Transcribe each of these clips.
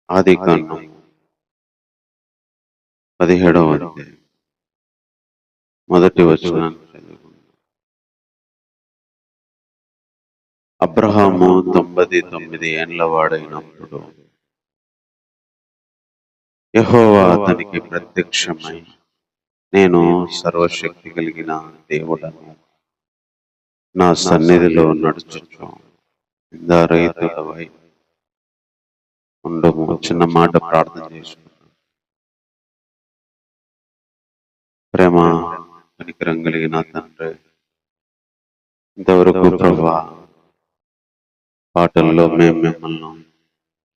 ఆదికాండం 17వ అధ్యాయం మొదటి వచనాన్ని చదువుకుందాం. అబ్రహాము 99 ఏండ్ల వాడైనప్పుడు యెహోవా అతనికి ప్రత్యక్షమై, నేను సర్వశక్తి కలిగిన దేవుడను, నా సన్నిధిలో నడుచుచు రైతులవై ఉండము. చిన్న మాట ప్రార్థన చేసుకుంటాం. ప్రేమ కనికరం కలిగిన తండ్రి, ఇంతవరకు ప్రభా పాటల్లో మేము మిమ్మల్ని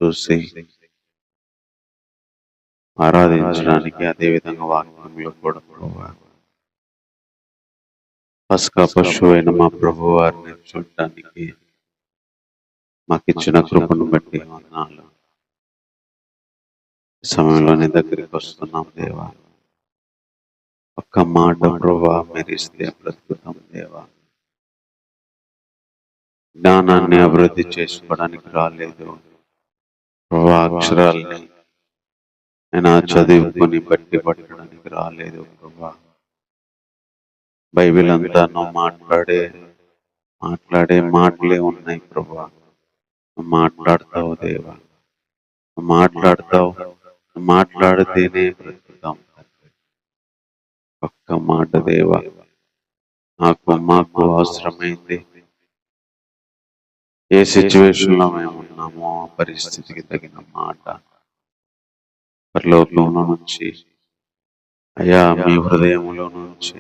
చూసి ఆరాధించడానికి, అదేవిధంగా వాక్యంలో కూడా ప్రభా పస్కా పశువు అయిన మా ప్రభు వారిని చూడటానికి మాకిచ్చిన కృపను బట్టి వందనాలు. ఈ సమయంలో నీ దగ్గరికి వస్తున్నాం దేవా. ఒక్క మాట ప్రభా మీరు ఇస్తే బ్రతుకుతాం దేవా. జ్ఞానాన్ని అభివృద్ధి చేసుకోవడానికి రాలేదు ప్రభా, అక్షరాల్ని నేను చదువుకొని బట్టి పట్టడానికి రాలేదు ప్రభా. బైబిల్ అంతా నువ్వు మాట్లాడే మాటలే ఉన్నాయి ప్రభా. నువ్వు మాట్లాడతావు దేవా, నువ్వు మాట్లాడితేనే బ్రతుకుతాం. ఒక్క మాట దేవా, మాకు అవసరమైంది. ఏ సిచ్యువేషన్లో మేము ఉన్నామో ఆ పరిస్థితికి తగిన మాట పరలోకంలో నుంచి, అయ్యా మీ హృదయంలో నుంచి,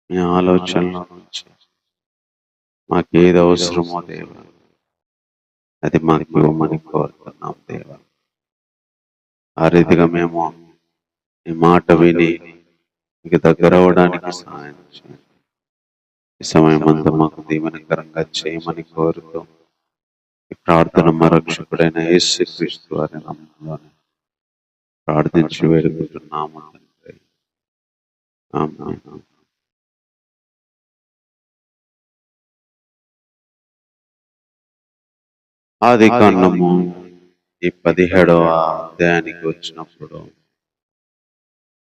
మీ ఆలోచనలో నుంచి మాకేది అవసరమో దేవా అది మాకు ఇవ్వమని కోరుతున్నాం దేవా. ఆ రీతిగా మేము ఈ మాట విని మీకు దగ్గర అవ్వడానికి సహాయం చేయండి. ఈ సమయం అంతా మాకు దీవెనకరంగా చేయమని కోరుతూ ఈ ప్రార్థన మా రక్షకుడైన యేసుక్రీస్తు వారి నామములోనే ప్రార్థించి వేడుకుంటున్నాము తండ్రి. ఆమేన్. ఆదికాండము ఈ 17వ అధ్యాయానికి వచ్చినప్పుడు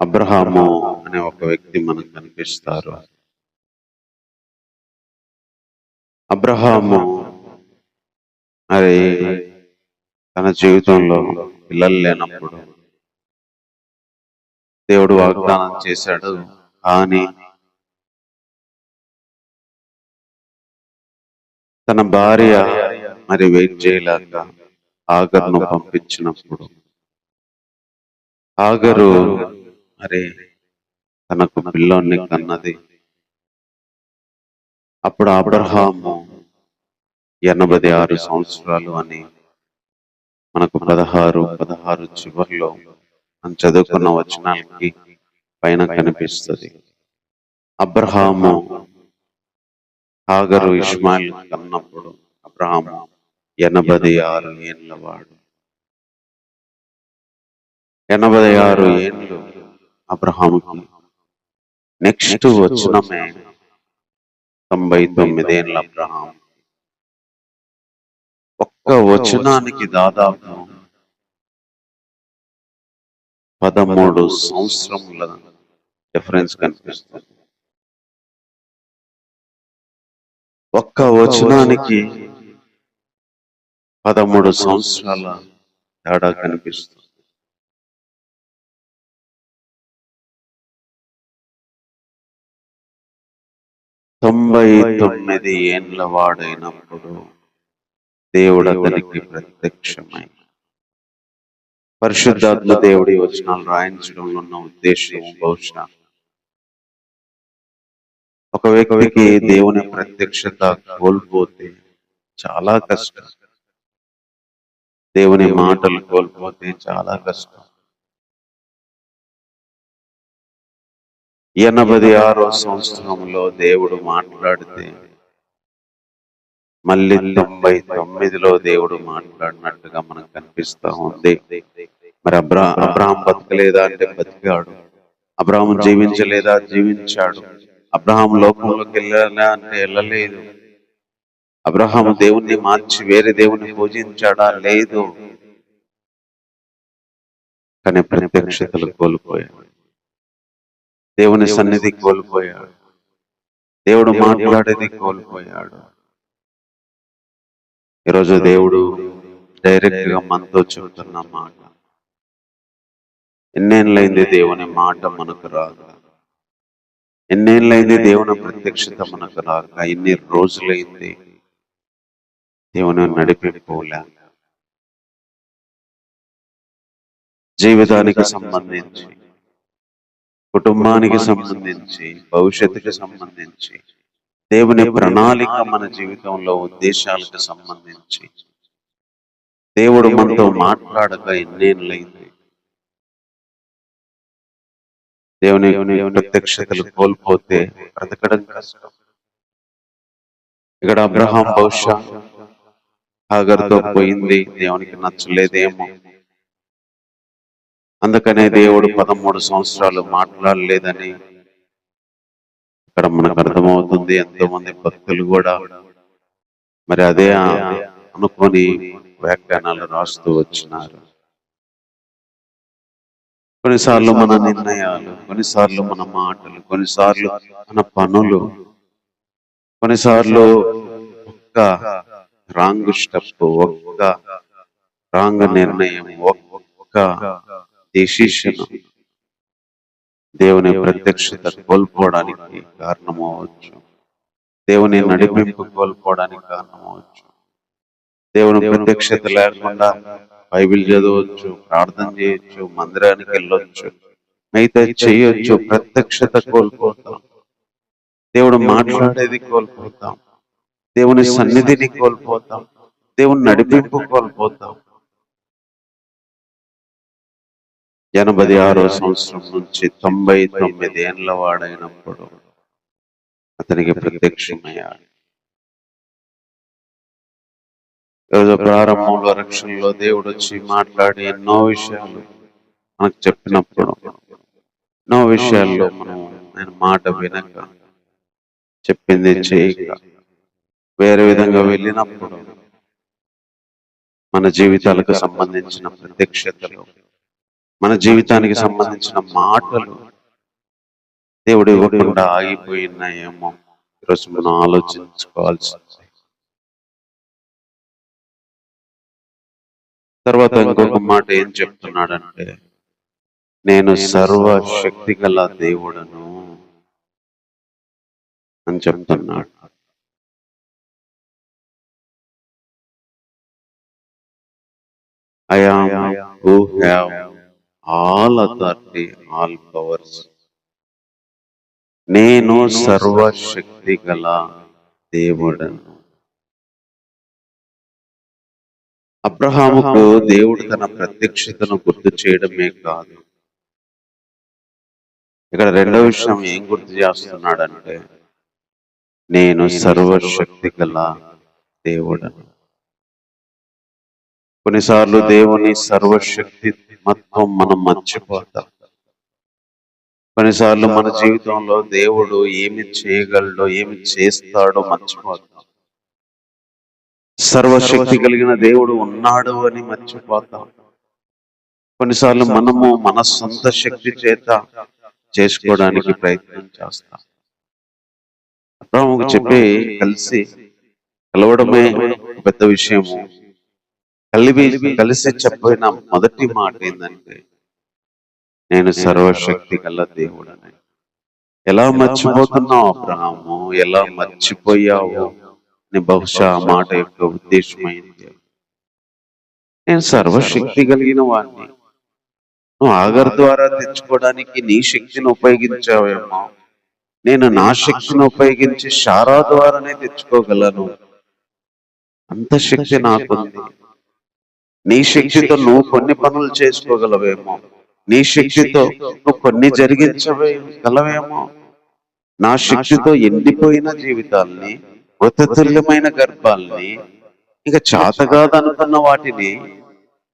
అబ్రహాము అనే ఒక వ్యక్తి మనకు కనిపిస్తారు. అబ్రహాము మరి తన జీవితంలో పిల్లలు లేనప్పుడు దేవుడు వాగ్దానం చేశాడు. కానీ తన భార్య మరి వెయిట్ చేయలేక ఆగరును పంపించినప్పుడు ఆగరు మరి తనకు పిల్లోన్ని కన్నది. అప్పుడు అబ్రహాము 86 సంవత్సరాలు అని మనకు 16 చివర్లో మనం చదువుకున్న వచనాలకి పైన కనిపిస్తుంది. అబ్రహాము ఆగరు ఇష్మాయిల్ కన్నప్పుడు అబ్రహాము 86 ఏండ్ల వాడు. 86 ఏండ్లు అబ్రహాముకి. నెక్స్ట్ వచనమే 99 ఏండ్ల అబ్రహాం. ఒక్క వచనానికి దాదాపు 13 సంవత్సరముల డిఫరెన్స్ కనిపిస్తుంది. ఒక్క వచనానికి 13 సంవత్సరాల తేడా కనిపిస్తుంది. తొంభై 99 ఏండ్ల వాడైనప్పుడు దేవుడు అతనికి ప్రత్యక్షమై, పరిశుద్ధాత్మ దేవుడి వచనాలు రాయించడంలో ఉన్న ఉద్దేశం బహుశా ఒక వ్యక్తికి దేవుని ప్రత్యక్షత కోల్పోతే చాలా కష్టం. దేవుని మాటలు కోల్పోతే చాలా కష్టం. 86వ సంవత్సరంలో దేవుడు మాట్లాడితే మళ్ళీ 99లో దేవుడు మాట్లాడినట్టుగా మనకు కనిపిస్తా ఉంది. మరి అబ్రహాం బతకలేదా అంటే బతికాడు. అబ్రహాం జీవించలేదా? జీవించాడు. అబ్రహాం లోకంలోకి వెళ్ళాలా అంటే వెళ్ళలేదు. అబ్రహాం దేవుణ్ణి మార్చి వేరే దేవుణ్ణి పూజించాడా? లేదు. కానీ ప్రత్యక్షతలు కోల్పోయాడు. దేవుని సన్నిధి కోల్పోయాడు. దేవుడు మాట్లాడేది కోల్పోయాడు. ఈరోజు దేవుడు డైరెక్ట్ గా మనతో చెబుతున్న మాట, ఎన్నేళ్ళైంది దేవుని మాట మనకు రాక, ఎన్నేళ్ళైంది దేవుని ప్రత్యక్షత మనకు రాక, ఎన్ని రోజులైంది దేవుని నడిపిపోలే. జీవితానికి సంబంధించి, కుటుంబానికి సంబంధించి, భవిష్యత్తుకి సంబంధించి, దేవుని ప్రణాళిక మన జీవితంలో ఉద్దేశాలకు సంబంధించి దేవుడు మనతో మాట్లాడక ఎన్నేళ్ళైంది. దేవుని ప్రత్యక్షతలు కోల్పోతే బ్రతకడం కష్టం. ఇక్కడ అబ్రహాం బహుశా హాగర్తో పోయింది దేవునికి నచ్చలేదేమో, అందుకనే దేవుడు 13 సంవత్సరాలు మాట్లాడలేదని ఇక్కడ మనకు అర్థమవుతుంది. ఎంతో మంది భక్తులు కూడా మరి అదే అనుకొని వ్యాఖ్యానాలు రాస్తూ వచ్చినారు. కొన్నిసార్లు మన నిర్ణయాలు, కొన్నిసార్లు మన మాటలు, కొన్నిసార్లు మన పనులు, కొన్నిసార్లు ఒక్క రాంగ్ స్టెప్, ఒక్క రాంగ్ నిర్ణయం, ఒక్క డెసిషన్ దేవుని ప్రత్యక్షత కోల్పోవడానికి కారణమవచ్చు. దేవుని నడిపింపు కోల్పోవడానికి కారణమవచ్చు. దేవుని ప్రత్యక్షత లేకుండా బైబిల్ చదవచ్చు, ప్రార్థన చేయొచ్చు, మందిరానికి వెళ్ళొచ్చు, మిగతా చేయొచ్చు, ప్రత్యక్షత కోల్పోతాం. దేవుడు మాట్లాడేది కోల్పోతాం. దేవుని సన్నిధిని కోల్పోతాం. దేవుని నడిపింపు కోల్పోతాం. 86వ సంవత్సరం నుంచి 99 ఏళ్ల వాడైనప్పుడు అతనికి ప్రత్యక్షమయ్యాడు. ఈరోజు ప్రారంభంలో రక్షణలో దేవుడు వచ్చి మాట్లాడి ఎన్నో విషయాలు మనకు చెప్పినప్పుడు, ఎన్నో విషయాల్లో నేను మాట వినక, చెప్పింది చేయక వేరే విధంగా వెళ్ళినప్పుడు మన జీవితాలకు సంబంధించిన ప్రత్యక్షతలు, మన జీవితానికి సంబంధించిన మాటలు దేవుడు ఇవ్వకుండా ఆగిపోయినాయేమో ఈరోజు మనం ఆలోచించుకోవాల్సింది. తర్వాత ఇంకొక మాట ఏం చెప్తున్నాడంటే, నేను సర్వశక్తి గల దేవుడను అని చెప్తున్నాడు. I am who have all authority, all powers. నేను సర్వశక్తి గల దేవుడను. అబ్రహాముకు దేవుడు తన ప్రత్యక్షతను గుర్తు చేయడమే కాదు, ఇక్కడ రెండో విషయం ఏం గుర్తు చేస్తున్నాడంటే, నేను సర్వశక్తి గల దేవుడను. కొన్నిసార్లు దేవుని సర్వశక్తి మొత్తం మనం మర్చిపోతాం. కొన్నిసార్లు మన జీవితంలో దేవుడు ఏమి చేయగలడో, ఏమి చేస్తాడో మర్చిపోతాం. సర్వశక్తి కలిగిన దేవుడు ఉన్నాడు అని మర్చిపోతాం. కొన్నిసార్లు మనము మన సొంత శక్తి చేత చేసుకోవడానికి ప్రయత్నం చేస్తాం. అబ్రహాముకు చెప్పి కలవడమే పెద్ద విషయము. కలిసి చెప్పిన మొదటి మాట ఏంటంటే, నేను సర్వశక్తి గల దేవుడని. ఎలా మర్చిపోతున్నావు అబ్రహాము, ఎలా మర్చిపోయావు అని బహుశా ఆ మాట యొక్క ఉద్దేశమైంది. నేను సర్వశక్తి కలిగిన వాడిని. నువ్వు ఆగర్ ద్వారా తెచ్చుకోవడానికి నీ శక్తిని ఉపయోగించావేమో, నేను నా శక్తిని ఉపయోగించి షారా ద్వారానే తెచ్చుకోగలను. అంత శక్తి నాకుంది. నీ శక్తితో నువ్వు కొన్ని పనులు చేసుకోగలవేమో, నీ శక్తితో నువ్వు కొన్ని జరిగించగలవేమో. నా శక్తితో ఎండిపోయిన జీవితాల్ని, మృతతుల్యమైన గర్భాల్ని, ఇక చాతగాదనుకున్న వాటిని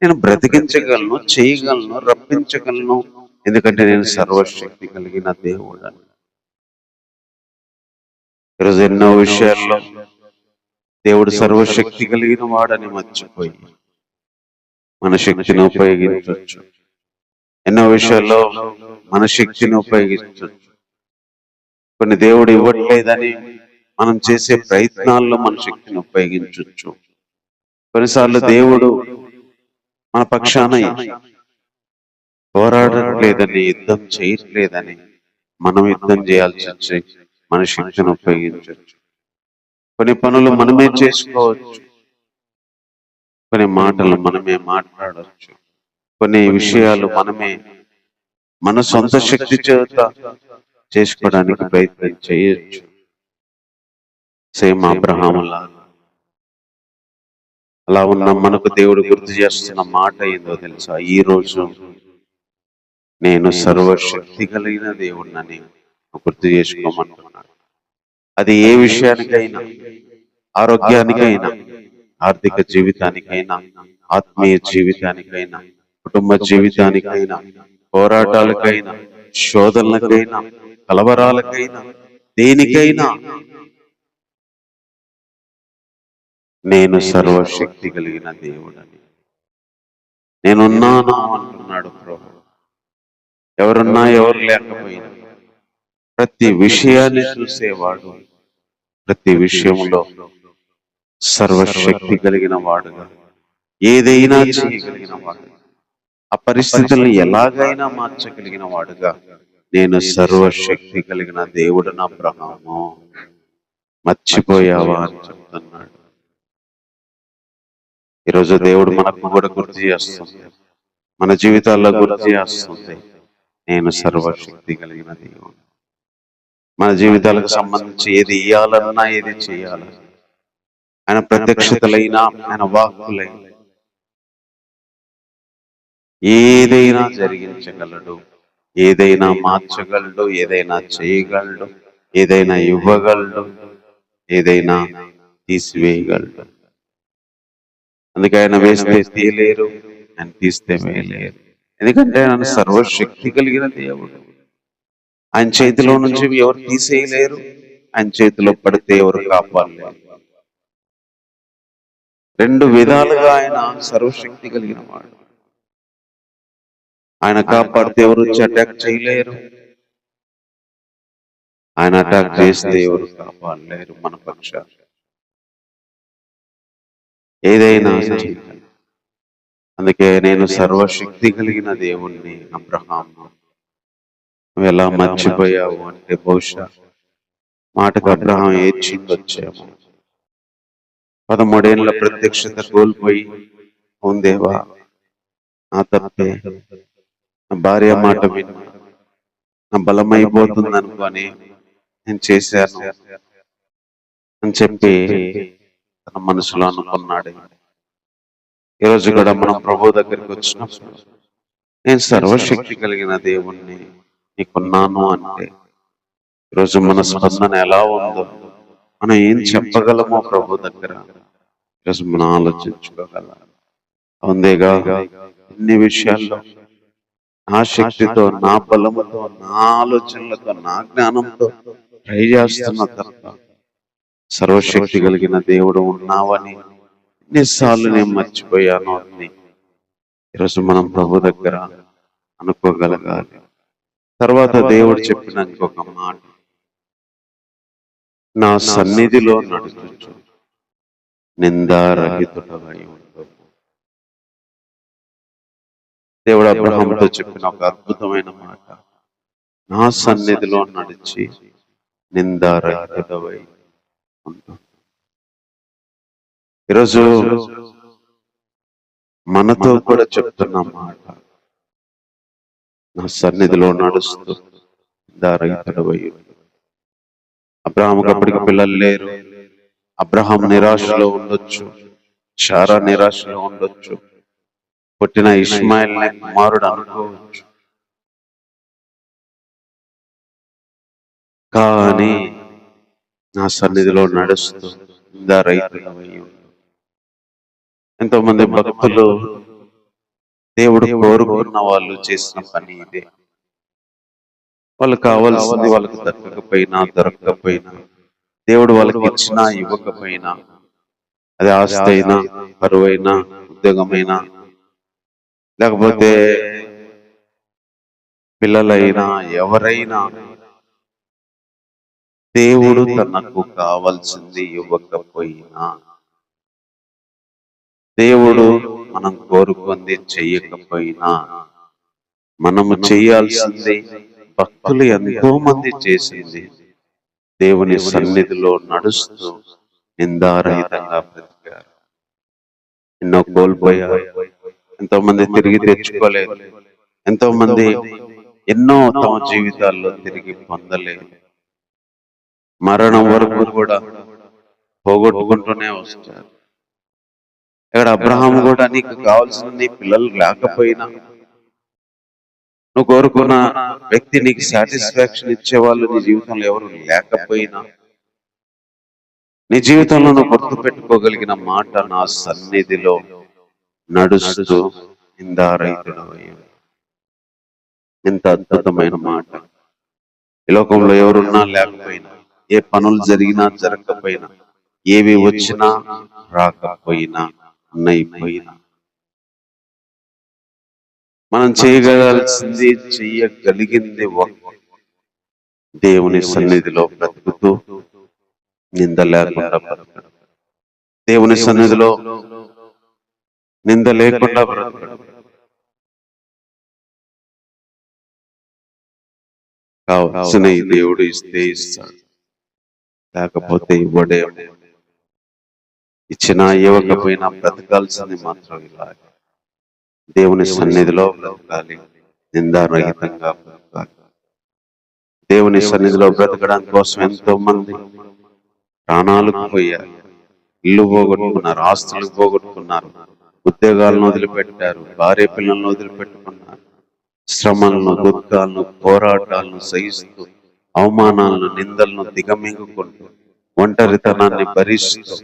నేను బ్రతికించగలను, చేయగలను, రప్పించగలను. ఎందుకంటే నేను సర్వశక్తి కలిగిన దేవుడని. ఈరోజు ఎన్నో విషయాల్లో దేవుడు సర్వశక్తి కలిగిన వాడని మర్చిపోయి మన శక్తిని ఉపయోగించవచ్చు, ఎన్నో విషయాల్లో మన శక్తిని ఉపయోగించవచ్చు. కొన్ని దేవుడు ఇవ్వట్లేదని మనం చేసే ప్రయత్నాల్లో మన శక్తిని ఉపయోగించవచ్చు. కొన్నిసార్లు దేవుడు మన పక్షాన పోరాడట్లేదని, యుద్ధం చేయట్లేదని మనం యుద్ధం చేయాల్సి వచ్చి మన శక్తిని ఉపయోగించవచ్చు. కొన్ని పనులు మనమే చేసుకోవచ్చు, కొన్ని మాటలు మనమే మాట్లాడవచ్చు, కొన్ని విషయాలు మనమే మన సొంత శక్తి చేత చేసుకోవడానికి ప్రయత్నం చేయొచ్చు. సేమ్ అబ్రహాములా అలా ఉన్న మనకు దేవుడు గుర్తు చేస్తున్న మాట ఏందో తెలుసా? ఈ రోజు నేను సర్వశక్తి కలిగిన దేవుడినని గుర్తు చేసుకోమంటున్నాడు. అది ఏ విషయానికైనా, ఆరోగ్యానికైనా, ఆర్థిక జీవితానికైనా, ఆత్మీయ జీవితానికైనా, కుటుంబ జీవితానికైనా, పోరాటాలకైనా, శోధనలకైనా, కలవరాలకైనా, దేనికైనా నేను సర్వశక్తి కలిగిన దేవుడని నేనున్నాను అంటున్నాడు ప్రభు. ఎవరున్నా ఎవరు లేకపోయినా ప్రతి విషయాన్ని చూసేవాడు, ప్రతి విషయంలో సర్వశక్తి కలిగిన వాడుగా, ఏదైనా చేయగలిగిన వాడు, ఆ పరిస్థితులను ఎలాగైనా మార్చగలిగిన వాడుగా నేను సర్వశక్తి కలిగిన దేవుడు అబ్రహాము. మర్చిపోయావా అని చెప్తున్నాడు. ఈరోజు దేవుడు మనకు కూడా గుర్తు చేస్తుంది, మన జీవితాల్లో గుర్తు చేస్తుంది, నేను సర్వశక్తి కలిగిన దేవుడు. మన జీవితాలకు సంబంధించి ఏది ఇయ్యాలన్నా, ఏది చేయాలన్నా, ఆయన ప్రత్యక్షతలైనా, ఆయన వాక్కులైనా ఏదైనా జరిగించగలడు, ఏదైనా మార్చగలడు, ఏదైనా చేయగలడు, ఏదైనా ఇవ్వగలడు, ఏదైనా తీసివేయగలడు. అందుకే ఆయన వేస్తే తీయలేరు, ఆయన తీస్తే వేయలేరు. ఎందుకంటే ఆయన సర్వశక్తి కలిగిన దేవుడు. ఆయన చేతిలో నుంచి ఎవరు తీసేయలేరు, ఆయన చేతిలో పడితే ఎవరు కాపాడలేరు. రెండు విధాలుగా ఆయన సర్వశక్తి కలిగిన వాడు. ఆయన కాపాడితే ఎవరు వచ్చి అటాక్ చేయలేరు, ఆయన అటాక్ చేస్తే ఎవరు కాపాడలేరు మన పక్షాన. ఏదైనా చేయగలరు. అందుకే నేను సర్వశక్తి కలిగిన దేవుణ్ణి అబ్రహాము. నువ్వు ఎలా మర్చిపోయావు అంటే బహుశా మాటకు అబ్రహాం ఏడ్చిండొచ్చేమో. 13 ఏళ్ల ప్రత్యక్షత కోల్పోయి, ఉందేవా నా తప్పే, నా భార్య మాట విని నా బలమైపోతుంది అనుకొని నేను చేశాను అని చెప్పి తన మనసులో అనుకున్నాడు. ఈరోజు కూడా మనం ప్రభు దగ్గరికి వచ్చినప్పుడు నేను సర్వశక్తి కలిగిన దేవుణ్ణి నీకున్నాను అంటే ఈరోజు మన స్పందన ఎలా ఉందో, మనం ఏం చెప్పగలమో ప్రభు దగ్గర ఈరోజు మనం ఆలోచించుకోగలం. ఉందేగా ఎన్ని విషయాల్లో నా శక్తితో, నా బలముతో, నా ఆలోచనలతో, నా జ్ఞానంతో ట్రై చేస్తున్న తప్ప సర్వశక్తి కలిగిన దేవుడు ఉన్నావని ఎన్నిసార్లు నేను మర్చిపోయాను అని ఈరోజు మనం ప్రభు దగ్గర అనుకోగలగాలి. తర్వాత దేవుడు చెప్పిన ఇంకొక మాట, నా సన్నిధిలో నడుచుచు నిందారహితుడవై ఉండు. దేవుడు అబ్రహాముతో చెప్పిన ఒక అద్భుతమైన మాట, నా సన్నిధిలో నడిచి నిందారహితుడవై ఉండు. ఈరోజు మనతో కూడా చెప్తున్న మాట, నా సన్నిధిలో నడుస్తూ నిందారహితుడవై ఉండు. అబ్రహాముకి అప్పటికి పిల్లలు లేరు. అబ్రహాం నిరాశలో ఉండొచ్చు, శారా నిరాశలో ఉండొచ్చు, పుట్టిన ఇష్మాయిల్ని కుమారుడు అనుకోవచ్చు. కానీ నా సన్నిధిలో నడుస్తూ నిందారహితుడవై ఉండు. ఎంతో మంది భక్తులు దేవుడు కోరుకున్న వాళ్ళు చేసిన పని ఇదే. వాళ్ళకి కావాల్సింది వాళ్ళకి దొరకకపోయినా, దేవుడు వాళ్ళకి ఇచ్చినా ఇవ్వకపోయినా, అది ఆస్తి అయినా, పరువైనా, ఉద్యోగమైనా, లేకపోతే పిల్లలైనా ఎవరైనా దేవుడు తనకు కావాల్సింది ఇవ్వకపోయినా, దేవుడు మనం కోరుకుంది చెయ్యకపోయినా, మనము చేయాల్సింది భక్తులు ఎంతో మంది చేసింది దేవుని సన్నిధిలో నడుస్తూ నిందారహితంగా బ్రతికారు. ఎన్నో కోల్పోయారు, ఎంతో మంది తిరిగి తెచ్చుకోలేదు, ఎంతో మంది ఎన్నో తమ జీవితాల్లో తిరిగి పొందలేదు, మరణం వరకు కూడా పోగొట్టుకుంటూనే వస్తారు. ఇక్కడ అబ్రహాం కూడా నీకు కావాల్సిన నీ పిల్లలు లేకపోయినా, నువ్వు కోరుకున్న వ్యక్తి నీకు సాటిస్ఫాక్షన్ ఇచ్చేవాళ్ళు నీ జీవితంలో ఎవరు లేకపోయినా, నీ జీవితంలో నువ్వు గుర్తు పెట్టుకోగలిగిన మాట, నా సన్నిధిలో నడుస్తూ నిందారహితుడు అయ్యాడు. ఎంత అద్భుతమైన మాట! ఈ లోకంలో ఎవరున్నా లేకపోయినా, ఏ పనులు జరిగినా జరగకపోయినా, ఏవి వచ్చినా రాకపోయినా, ఉన్నయిపోయినా, మనం చేయగలసింది చెయ్యగలిగింది దేవుని సన్నిధిలో బ్రతుకుతూ నింద లేకుండా బ్రతకడం, దేవుని సన్నిధిలో నింద లేకుండా బ్రతకడం. కావాల్సిన దేవుడు ఇస్తే ఇస్తాడు, లేకపోతే ఇవ్వడే. ఇచ్చినా ఇవ్వకపోయినా బ్రతకాల్సింది మాత్రం ఇలాగే దేవుని సన్నిధిలో బ్రతకాలి, నిందారహితంగా బ్రతకాలి. దేవుని సన్నిధిలో బ్రతకడానికి కోసం ఎంతో మంది ప్రాణాలకు పోయారు, ఇల్లు పోగొట్టుకున్నారు, ఆస్తులు పోగొట్టుకున్నారు, ఉద్యోగాలను వదిలిపెట్టారు, భార్య పిల్లలను వదిలిపెట్టుకున్నారు, శ్రమలను, దుఃఖాలను, పోరాటాలను సహిస్తూ, అవమానాలను, నిందలను దిగమింగుకుంటూ, ఒంటరితనాన్ని భరిస్తూ,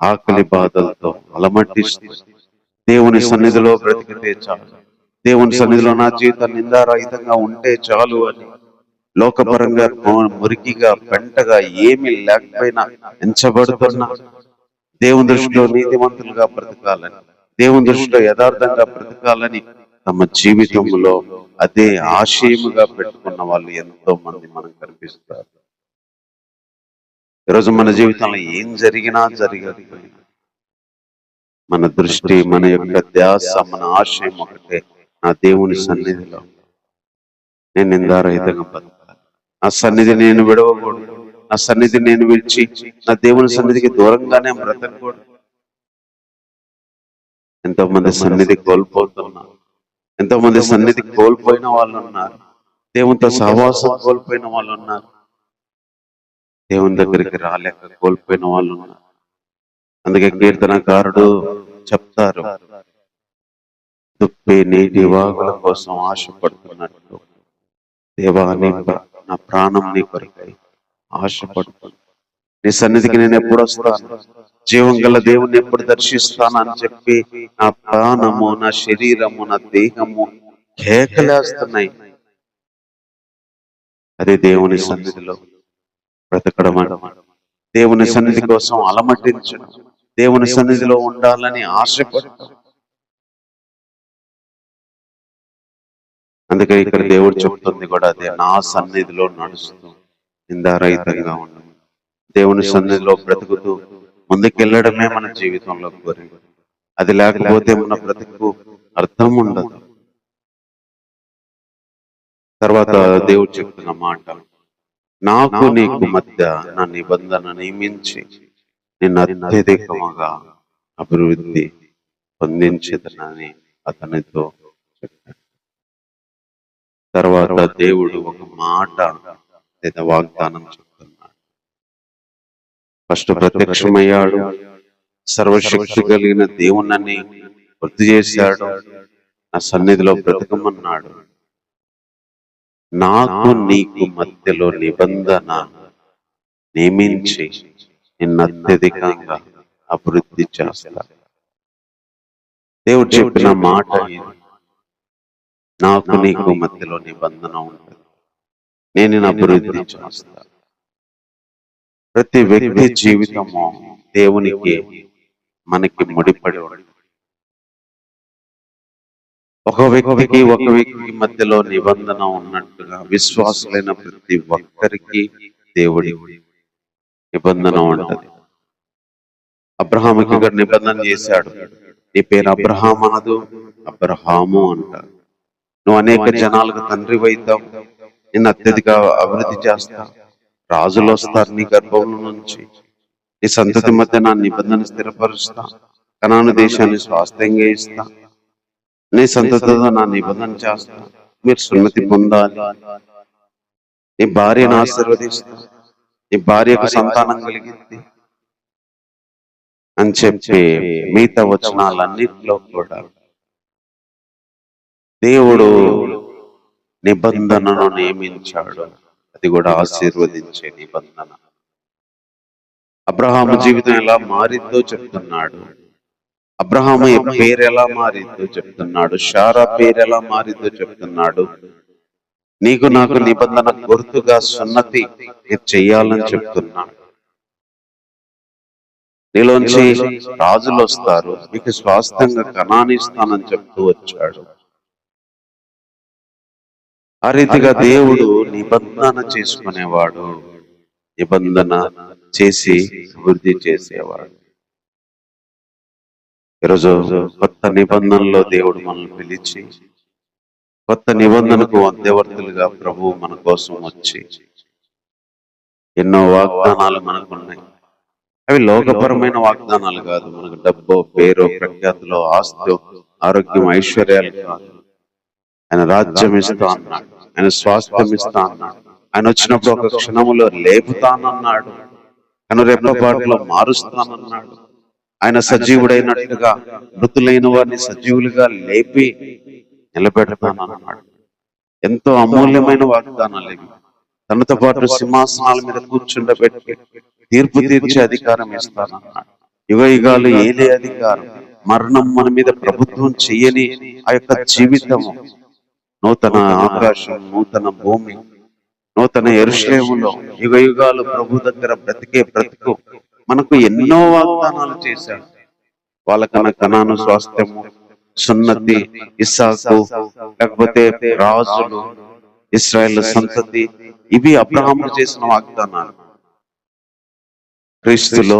ఆకలి బాధలతో అలమటిస్తూ దేవుని సన్నిధిలో బ్రతికితే చాలు, దేవుని సన్నిధిలో నా జీవితం నిందారహితంగా ఉంటే చాలు అని లోకపరంగా మురికిగా పెంటగా ఏమీ లేకపోయినా ఎంచబడుతున్నా దేవుని దృష్టిలో నీతిమంతులుగా బ్రతకాలని, దేవుని దృష్టిలో యథార్థంగా బ్రతకాలని తమ జీవితంలో అదే ఆశయముగా పెట్టుకున్న వాళ్ళు ఎంతో మంది మనకు కనిపిస్తారు. ఈరోజు మన జీవితంలో ఏం జరిగినా జరగకపోయినా మన దృష్టి, మన యొక్క ధ్యాస, మన ఆశయం ఒకటే, నా దేవుని సన్నిధిలో నేను నిందారహితంగా బ్రతకాలి, నా సన్నిధి నేను విడవకూడదు, నా సన్నిధి నేను విడిచి నా దేవుని సన్నిధికి దూరంగానే బ్రతకూడదు. ఎంతో మంది సన్నిధి కోల్పోతున్నారు, ఎంతో మంది సన్నిధి కోల్పోయిన వాళ్ళు ఉన్నారు, దేవునితో సహవాసం కోల్పోయిన వాళ్ళు ఉన్నారు, దేవుని దగ్గరికి రాలేక కోల్పోయిన వాళ్ళు ఉన్నారు. అందుకే కీర్తనకారుడు చెప్తారు, దుప్పి నీటి వాగుల కోసం ఆశపడుతున్నట్టు దేవా నా ప్రాణం నీ కొరకై ఆశపడుతుంది, నీ సన్నిధికి నేను ఎప్పుడు వస్తాను, జీవం గల దేవుణ్ణి ఎప్పుడు దర్శిస్తాను అని చెప్పి నా ప్రాణము, నా శరీరము, నా దేహము కేకలేస్తున్నాయి. అదే దేవుని సన్నిధిలో బ్రతకడం అన్నమాట. దేవుని సన్నిధి కోసం అలమటించడం, దేవుని సన్నిధిలో ఉండాలని ఆశపడటం. అందుకే ఇక్కడ దేవుడు చెప్తుంది కూడా అదే, నా సన్నిధిలో నడుస్తూ నిందారహితంగా ఉండడం, దేవుని సన్నిధిలో బ్రతుకుతూ ముందుకెళ్ళడమే మన జీవితంలో కోరిక. అది లేకపోతే మన బ్రతుకు అర్థం ఉండదు. తర్వాత దేవుడు చెప్తున్న మాట, నాకు నీకు మధ్య నా నిబంధన నియమించి నిన్ను అత్యధికముగా అభివృద్ధి పొందించదనని అతనితో చెప్పాడు. తర్వాత దేవుడు ఒక మాట లేదా వాగ్దానం చెప్తున్నాడు. ఫస్ట్ ప్రత్యక్షమయ్యాడు, సర్వశక్తి కలిగిన దేవుణ్ణి గుర్తు చేశాడు, నా సన్నిధిలో బ్రతకమన్నాడు. నాకు నీకు మధ్యలో నిబంధన నియమించి నిన్ను అత్యధికంగా అభివృద్ధి చేస్తా. దేవుడు చెప్పిన మాట ఇది. నాకు నీకు మధ్యలో నిబంధన ఉంటుంది, నేను నిన్ను అభివృద్ధి చేస్తా. ప్రతి వ్యక్తి జీవితము దేవునికి మనకి ముడిపడి ఉంటుంది. ఒక వ్యక్తికి మధ్యలో నిబంధన ఉన్నట్టుగా విశ్వాసులైన ప్రతి ఒక్కరికి దేవుడి నిబంధన ఉంటది. అబ్రహాముకి ఇక్కడ నిబంధన చేశాడు, నీ పేరు అబ్రహాం అనదు, అబ్రహాము అంటారు. నువ్వు అనేక జనాలకు తండ్రి అవుతావు, నిన్ను అత్యధిక అభివృద్ధి చేస్తా, రాజులు వస్తారు నీ గర్భంలో నుంచి, నీ సంతతి మధ్య నా నిబంధన స్థిరపరుస్తా, కనాను దేశాన్ని స్వాస్థ్యంగా ఇస్తా, నీ సంతతితో నా నిబంధన చేస్తా, మీరు సున్నతి పొందాలి, నీ భార్యను ఆశీర్వదిస్తా, నీ భార్యకు సంతానం కలిగింది అని చెప్పి మిగతా వచనాలన్నింటిలో కూడా దేవుడు నిబంధనను నియమించాడు. అది కూడా ఆశీర్వదించే నిబంధన. అబ్రహాము జీవితం ఎలా మారిందో చెప్తున్నాడు, అబ్రహాము పేరు ఎలా మారిందో చెప్తున్నాడు, షారా పేరు ఎలా మారిందో చెప్తున్నాడు. నీకు నాకు నిబంధన గుర్తుగా సున్నతి చెయ్యాలని చెప్తున్నాడు. నీలోంచి రాజులు వస్తారు, మీకు స్వాస్థ్యంగా కనానిస్తానని చెప్తూ వచ్చాడు. ఆ రీతిగా దేవుడు నిబంధన చేసుకునేవాడు, నిబంధన చేసి అభివృద్ధి చేసేవాడు. ఈరోజు కొత్త నిబంధనలో దేవుడు మనల్ని పిలిచి, కొత్త నిబంధనకు మధ్యవర్తులుగా ప్రభువు మన కోసం వచ్చి ఎన్నో వాగ్దానాలు మనకున్నాయి. అవి లోకపరమైన వాగ్దానాలు కాదు. మనకు డబ్బు, పేరు, ప్రఖ్యాతులు, ఆస్తి, ఆరోగ్యం, ఐశ్వర్యాలు కాదు. ఆయన రాజ్యం ఇస్తా అన్నాడు, ఆయన స్వాస్థ్యం ఇస్తా అన్నాడు, ఆయన వచ్చినప్పుడు ఒక క్షణములో లేపుతానన్నాడు, కనురెప్పపాటులో మారుస్తానన్నాడు, ఆయన సజీవుడైనట్టుగా మృతులైన వారిని సజీవులుగా లేపి నిలబెడతానన్నాడు. ఎంతో అమూల్యమైన వాగ్దానాలు ఇవి. తనతో పాటు సింహాసనాల మీద కూర్చుండబెట్టి తీర్పు తీర్చే అధికారం ఇస్తానన్నాడు. యుగ యుగాలు ఏలే అధికారం, మరణం మన మీద ప్రభుత్వం చెయ్యని ఆ యొక్క జీవితము, నూతన ఆకాశం, నూతన భూమి, నూతన యెరూషలేములో యుగ యుగాలు ప్రభు దగ్గర బ్రతికే బ్రతుకు మనకు ఎన్నో వాగ్దానాలు చేశాడు. వాళ్ళకన్నా కనాను స్వాస్థ్యము, సున్నతి, ఇస్సాకు, లేకపోతే రాజులు, ఇశ్రాయేలు సంతతి, ఇవి అబ్రహాము చేసిన వాగ్దానాలు. క్రీస్తులో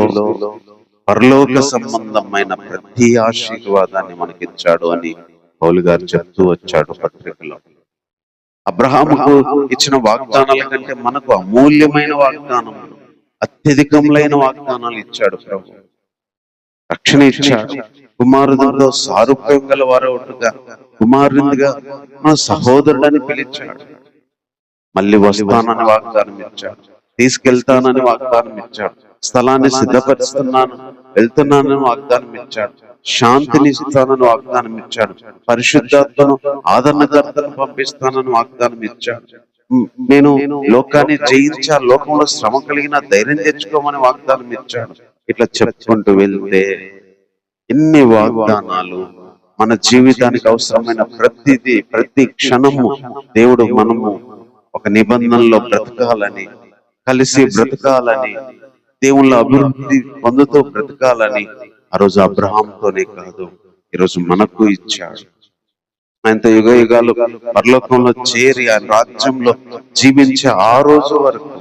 పరలోక సంబంధమైన ప్రతి ఆశీర్వాదాన్ని మనకిచ్చాడు అని పౌలు గారు చెప్తూ వచ్చాడు పత్రికలో. అబ్రహాముకు ఇచ్చిన వాగ్దానాల కంటే మనకు అమూల్యమైన వాగ్దానములు, అత్యధికములైన వాగ్దానాలు ఇచ్చాడు ప్రభు. రక్షణ ఇచ్చాడు, కుమారుడితో సారూప్యం గల వారవుడుగా, కుమారునిగా మన సహోదరుడని పిలిచాడు. మళ్ళీ వస్తానని వాగ్దానం ఇచ్చాడు, తీసుకెళ్తానని వాగ్దానం ఇచ్చాడు, స్థలాన్ని సిద్ధపరుస్తున్నాను, వెళ్తున్నానని వాగ్దానం ఇచ్చాడు, శాంతిని ఇస్తానని వాగ్దానం ఇచ్చాడు, పరిశుద్ధాత్మను ఆదరణకర్తను పంపిస్తానని వాగ్దానం ఇచ్చాడు, నేను లోకాన్ని జయించా, లోకంలో శ్రమ కలిగిన ధైర్యం తెచ్చుకోమని వాగ్దానం ఇచ్చాడు. ఇట్లా చెప్పుకుంటూ వెళ్తే ఎన్ని వాగ్దానాలు. మన జీవితానికి అవసరమైన ప్రతిదీ, ప్రతి క్షణము దేవుడు మనము ఒక నిబంధనలో బ్రతకాలని, కలిసి బ్రతకాలని, దేవుళ్ళ అభివృద్ధి పొందుతూ బ్రతకాలని ఆ రోజు అబ్రహాంతోనే కాదు, ఈరోజు మనకు ఇచ్చాడు. ఆయనతో యుగ యుగాలు పరలోకంలో చేరి ఆ రాజ్యంలో జీవించే ఆ రోజు వరకు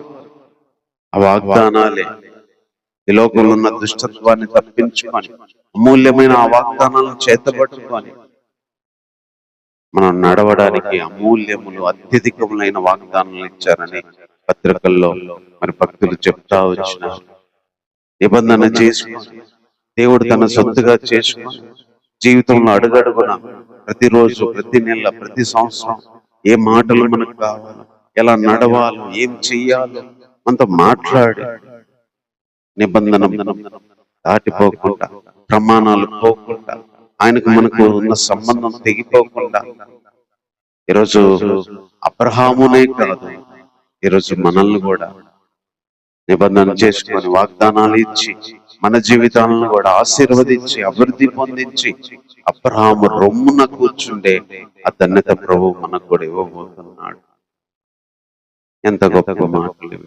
ఆ వాగ్దానాలే. ఈ లోకంలో ఉన్న దుష్టత్వాన్ని తప్పించుకొని అమూల్యమైన ఆ వాగ్దానాలను చేతబట్టుకొని మనం నడవడానికి అమూల్యములు, అత్యధికములైన వాగ్దానాలు ఇచ్చారని పత్రికల్లో మరి భక్తులు చెప్తా వచ్చినారు. నిబంధన చేసుకొని దేవుడు తన సొత్తుగా చేసుకొని జీవితంలో అడుగడుగున ప్రతిరోజు, ప్రతి నెల, ప్రతి సంవత్సరం ఏ మాటలు మనకు కావాలి, ఎలా నడవాలో, ఏం చెయ్యాలో మనతో మాట్లాడి నిబంధన దాటిపోకుండా, ప్రమాణాలు పోకుండా, ఆయనకు మనకు ఉన్న సంబంధం తెగిపోకుండా ఈరోజు అబ్రహామునే కాదు, ఈరోజు మనల్ని కూడా నిబంధన చేసుకొని వాగ్దానాలు ఇచ్చి మన జీవితాలను కూడా ఆశీర్వదించి అభివృద్ధి పొందించి అబ్రహాము రొమ్మున కూర్చుండే ఆ ధన్యత ప్రభు మనకు కూడా ఇవ్వబోతున్నాడు. ఎంత గొప్ప మాటలు.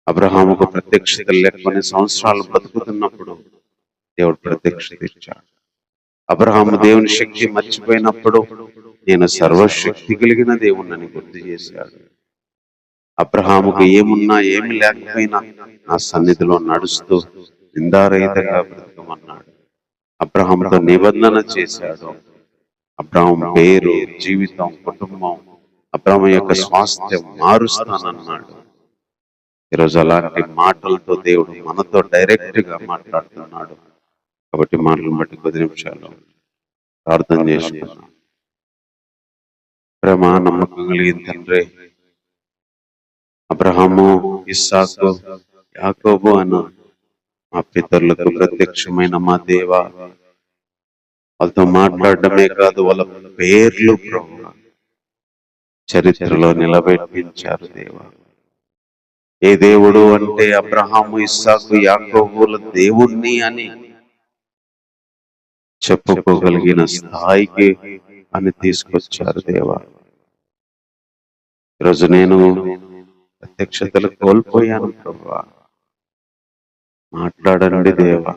అబ్రహాముకు ప్రత్యక్షత లేక కొన్ని సంవత్సరాలు బతుకుతున్నప్పుడు దేవుడు ప్రత్యక్షత ఇచ్చాడు. అబ్రహాము దేవుని శక్తి మర్చిపోయినప్పుడు నేను సర్వశక్తి కలిగిన దేవుణ్ణని గుర్తు చేశాడు. అబ్రహాముకు ఏమున్నా ఏమి లేకపోయినా నా సన్నిధిలో నడుస్తూ నిందారహితంగా బ్రతకమన్నాడు. అబ్రహాముతో నిబంధన చేశాడు. అబ్రహాం పేరు, జీవితం, కుటుంబం, అబ్రహాం యొక్క స్వాస్థ్యం మారుస్తానన్నాడు. ఈరోజు అలాంటి మాటలతో దేవుడు మనతో డైరెక్ట్ గా మాట్లాడుతున్నాడు. కాబట్టి మాటలను బట్టి 10 నిమిషాలు ప్రార్థన చేసుకున్నాం. ప్రేమ నమ్మకం కలిగిన తండ్రి, అబ్రహాము, ఇస్సాకు, యాకోబు అను మా పితరులకు ప్రత్యక్షమైన మా దేవ, వాళ్ళతో మాట్లాడడమే కాదు, వాళ్ళ పేర్లు ప్రభువా చరిత్రలో నిలబెట్టించారు దేవా. ఏ దేవుడు అంటే అబ్రహాము, ఇస్సాకు, యాకోబుల దేవుణ్ణి అని చెప్పుకోగలిగిన స్థాయికి అని తీసుకొచ్చారు దేవా. ఈరోజు నేను ప్రత్యక్షతలు కోల్పోయాను ప్రభువా. మాట్లాడండి దేవా,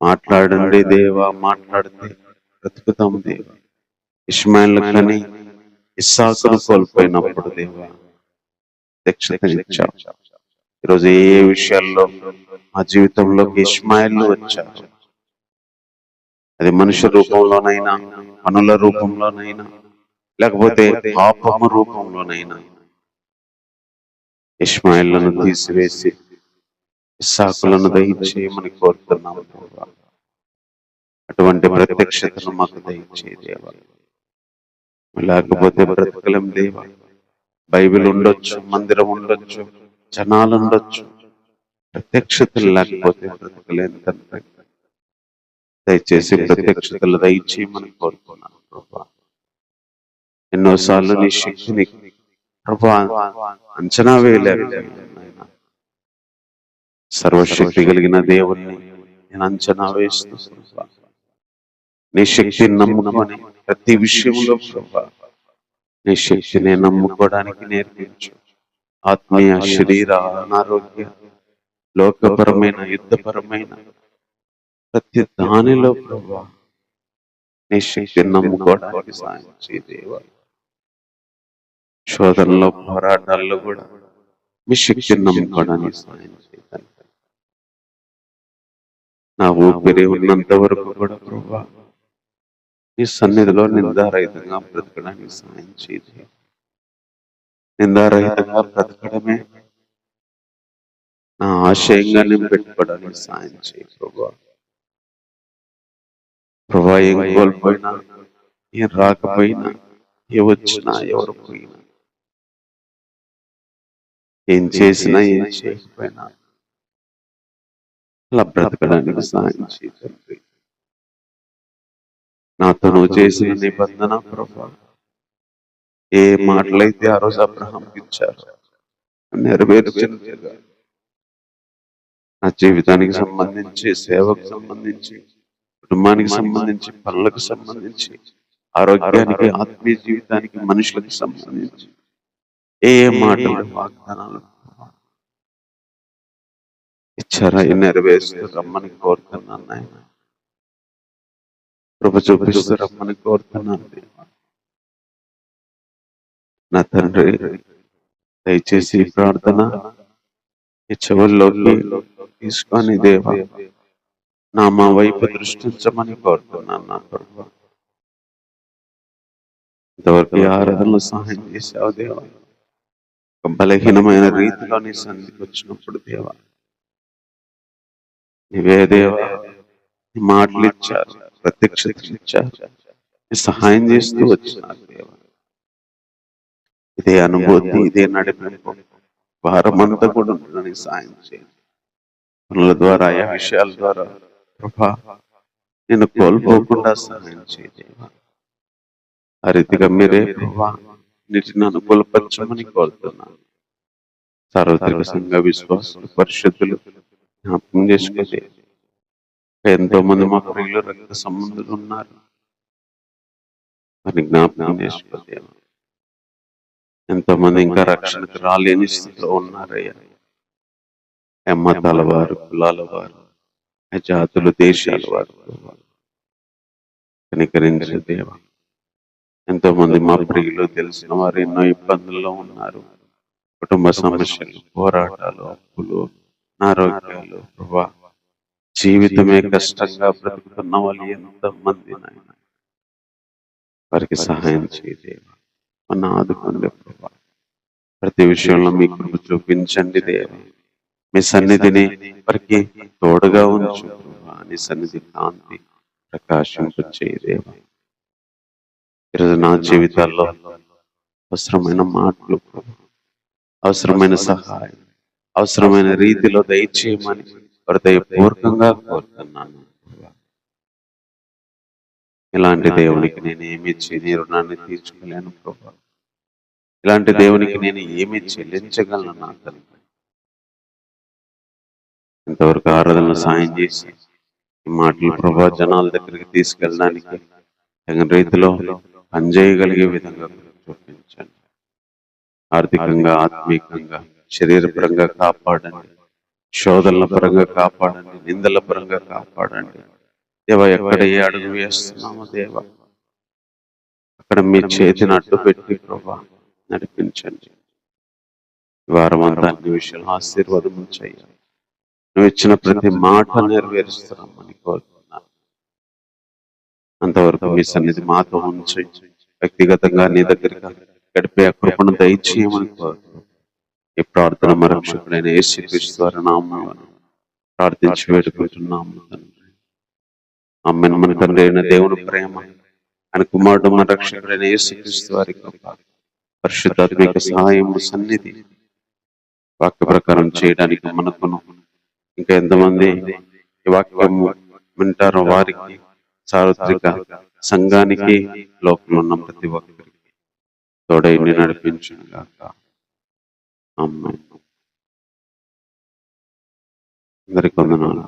మాట్లాడండి దేవా, మాట్లాడితే బ్రతుకుతాం దేవా. ఇష్మాయిల్ కని ఇస్సాకును కోల్పోయినప్పుడు దేవా ప్రత్యక్షతనిచ్చావు. ఈరోజు ఏ విషయాల్లో మా జీవితంలోకి ఇష్మాయిల్ వచ్చారు, అది మనుష్య రూపంలోనైనా, పనుల రూపంలోనైనా, లేకపోతే పాపము రూపంలోనైనా ఇష్మాయిలను తీసివేసి ఇస్సాకులను దయచేయమని కోరుతున్నాము దేవా. అటువంటి ప్రత్యక్షతను మాకు దయచేయ దేవా. లేకపోతే బ్రతకలేం దేవా. బైబిల్ ఉండొచ్చు, మందిరం ఉండొచ్చు, జనాలు ఉండొచ్చు, ప్రత్యక్షతలు లేకపోతే బ్రతకలేని తండ్రి, దయచేసి ప్రత్యక్షతలు దయచేయమని కోరుకున్నాను ప్రభా. ఎన్నోసార్లు నీ శక్తిని ప్రభా అంచనా వేయలేకపోయాను. సర్వశక్తి కలిగిన దేవుణ్ణి నేను అంచనా వేస్తూ నీ శక్తిని నమ్ముకొని ప్రతి విషయంలో ప్రభా నీ శక్తిని నమ్ముకోవడానికి నేర్పించు. ఆత్మీయ, శరీర, అనారోగ్య, లోకపరమైన, యుద్ధపరమైన ప్రతి దానిలో ప్రభా నీ శక్తిని నమ్ముకోవడానికి సాయం చేయదేవా. శోధనలో, పోరాటాల్లో కూడా మీ శక్తిని నమ్ముకోవడానికి సాయం చేయాలి. నా ఊపిరి ఉన్నంత వరకు కూడా ప్రభా నీ సన్నిధిలో నిందారహితంగా బ్రతకడానికి సాయం చేయాలి. నిందారహితంగా బ్రతకడమే నా ఆశయంగా నేను పెట్టుకోవడానికి సాయం చేయి ప్రభా. ప్రభా ఏం కోల్పోయినా, ఏం రాకపోయినా, ఏ వచ్చినా, ఎవరు పోయినా, ఏం చేసినా, ఏం చేయకపోయినా అలా బ్రతకడానికి సాయం చేయండి. నాతో నువ్వు చేసిన నిబంధన ప్రభా, ఏ మాటలైతే ఆ రోజు అబ్రహాంకి ఇచ్చారు నెరవేర్చినట్లుగా నా జీవితానికి సంబంధించి, సేవకు సంబంధించి, కుటుంబానికి సంబంధించి, పనులకు సంబంధించి, ఆరోగ్యానికి, ఆత్మీయ జీవితానికి, మనుషులకు సంబంధించి ఏ మాటలు, వాగ్దానాలు ఇచ్చారా నెరవేరుస్తూ రమ్మని కోరుతున్నాను నాయన. కృప చూపిస్తూ రమ్మని కోరుతున్నాను నా తండ్రి. దయచేసి ప్రార్థన ఈ చెవుల్లోకి తీసుకొని దేవా నా మా వైపు దృష్టించమని కోరుతున్నాను నా ప్రభు. ఇంతవరకు ఆరాధనలో సహాయం చేసావు దేవా. ఒక బలహీనమైన రీతిలో నీ సన్నిధికి వచ్చినప్పుడు దేవా నీవే దేవా నీ మాటలు ఇచ్చారు, ప్రత్యక్షతలు ఇచ్చారు, నీ సహాయం చేస్తూ వచ్చినారు దేవా. ఇదే అనుభూతి, ఇదే నడిపింపు భారమంతా కూడా ఉంటుందని సాయం చేయండి. పనుల ద్వారా, ఆయా విషయాల ద్వారా ప్రభా నేను కోల్పోకుండా సహాయం చేయదేవా. ఆ రీతిగా మీరే ప్రభా నీటిని అనుకూలపరచమని కోరుతున్నాను. సార్వత్రిక సంఘ విశ్వాసులు, పరిశుద్ధులు జ్ఞాపకం చేసుకోతే ఎంతో మంది మా ప్రియులు, రక్త సంబంధులు ఉన్నారు. మరి జ్ఞాపకం చేసుకోతే ఎంతో మంది ఇంకా రక్షణకు రాలేని స్థితిలో ఉన్నారయ్యా. మతాల వారు, కులాల వారు, జాతులు, దేశాల వారు కనికరించే దేవ. ఎంతో మంది మా ప్రియులు తెలిసిన వారు ఎన్నో ఇబ్బందుల్లో ఉన్నారు. కుటుంబ సమస్యలు, పోరాటాలు, అప్పులు, అనారోగ్యాలు, ప్రభా జీవితమే కష్టంగా బ్రతుకుతున్న వాళ్ళు ఎంతో మంది నాయన, వారికి సహాయం చేయదేవా, మన ఆదుకోండి ప్రభా. ప్రతి విషయంలో మీ కృప చూపించండి దేవ. మీ సన్నిధిని వారికి తోడుగా ఉంచు ప్రభా. నీ సన్నిధి కాంతి ప్రకాశింపచేయదేవ. ఈరోజు నా జీవితాల్లో అవసరమైన మాటలు, అవసరమైన సహాయం, అవసరమైన రీతిలో దయచేయమని హృదయపూర్వకంగా కోరుతున్నాను. ఇలాంటి దేవునికి నేను ఏమి నీ రుణాన్ని తీర్చుకోలేను ప్రభా. ఇలాంటి దేవునికి నేను ఏమి చెల్లించగలను నా తండ్రి. ఇంతవరకు ఆరాధన సాయం చేసి ఈ మాటలు ప్రభా జనాల దగ్గరికి తీసుకెళ్ళడానికి తగిన రీతిలో పనిచేయగలిగే విధంగా చూపించండి. ఆర్థికంగా, ఆత్మీకంగా, శరీరపరంగా కాపాడండి. శోధనల పరంగా కాపాడండి. నిందల పరంగా కాపాడండి దేవ. ఎక్కడ ఏ అడుగు వేస్తున్నామో దేవ, అక్కడ మీ చేతిని అడ్డు పెట్టి ప్రభా నడిపించండి. వారం అంతా అన్ని విషయాలు ఆశీర్వాదం చేయాలి. నువ్వు ఇచ్చిన ప్రతి మాట నెరవేరుస్తున్నామని కోరుతున్నాను. అంతవరకు మీ సన్నిధి మాతో ఉంచి వ్యక్తిగతంగా నీ దగ్గరగా గడిపే కృపను దయచేయమని కోరుతున్నాను. ఈ ప్రార్థన మా రక్షకుడైన యేసుక్రీస్తు వారి నామమున ప్రార్థించి వేడుకుంటున్నాము తండ్రి. ఆమేన్. మన తండ్రి అయిన దేవుని ప్రేమ, ఆయన కుమారుడు మన రక్షకుడైన యేసుక్రీస్తు వారి కృప, పరిశుద్ధాత్మిక సహాయం, సన్నిధి వాక్య ప్రకారం చేయడానికి మనకును ఇంకా ఎంతమంది ఈ వాక్యం వింటారో వారికి, సార్వత్రిక సంఘానికి, లోకంలో ఉన్న ప్రతి ఒక్కరికి తోడై నడిపించును గాక. ఆమేన్. అందరికీ వందనాలు.